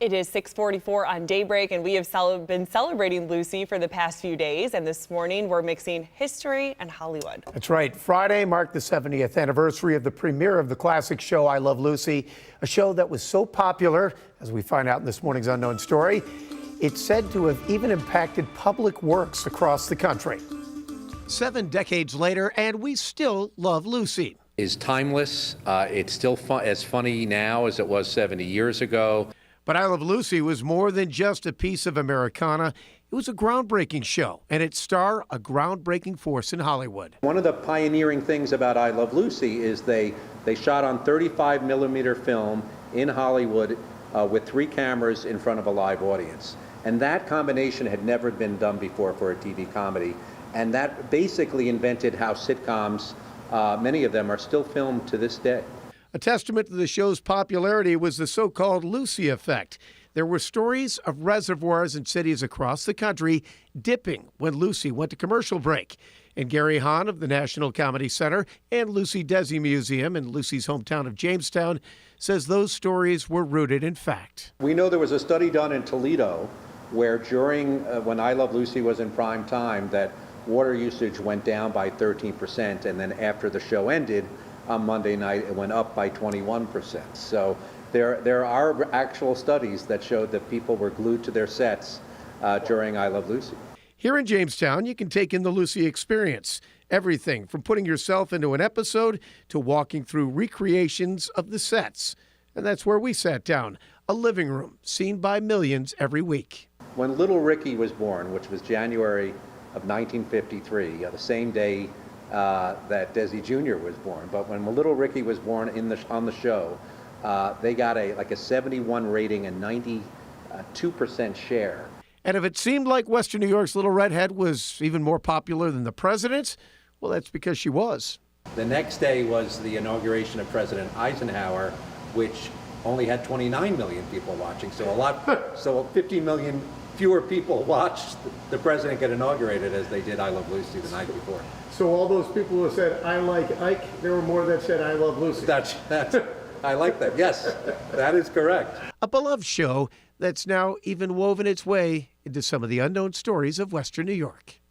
It is 6:44 on Daybreak, and we have been celebrating Lucy for the past few days. And this morning, we're mixing history and Hollywood. That's right. Friday marked the 70th anniversary of the premiere of the classic show I Love Lucy, a show that was so popular, as we find out in this morning's Unknown Story, it's said to have even impacted public works across the country. 7 decades later, and we still love Lucy. Is timeless. It's still as funny now as it was 70 years ago. But I Love Lucy was more than just a piece of Americana. It was a groundbreaking show, and its star, a groundbreaking force in Hollywood. One of the pioneering things about I Love Lucy is they shot on 35 millimeter film in Hollywood with 3 cameras in front of a live audience. And that combination had never been done before for a TV comedy. And that basically invented how sitcoms, many of them, are still filmed to this day. A testament to the show's popularity was the so-called Lucy effect. There were stories of reservoirs in cities across the country dipping when Lucy went to commercial break. And Gary Hahn of the National Comedy Center and Lucy Desi Museum in Lucy's hometown of Jamestown says those stories were rooted in fact. We know there was a study done in Toledo where during, when I Love Lucy was in prime time, that water usage went down by 13%, and then after the show ended, on Monday night, it went up by 21%. So there are actual studies that showed that people were glued to their sets during I Love Lucy. Here in Jamestown, you can take in the Lucy experience. Everything from putting yourself into an episode to walking through recreations of the sets. And that's where we sat down, a living room seen by millions every week. When little Ricky was born, which was January of 1953, the same day that Desi Jr. was born. But when little Ricky was born on the show, they got a 71 rating and 92% share. And if it seemed like Western New York's Little Redhead was even more popular than the president, well, that's because she was. The next day was the inauguration of President Eisenhower, which only had 29 million people watching. So 50 million fewer people watched the president get inaugurated as they did I Love Lucy the night before. So all those people who said, I like Ike, there were more that said, I love Lucy. That's I like that. Yes, that is correct. A beloved show that's now even woven its way into some of the unknown stories of Western New York.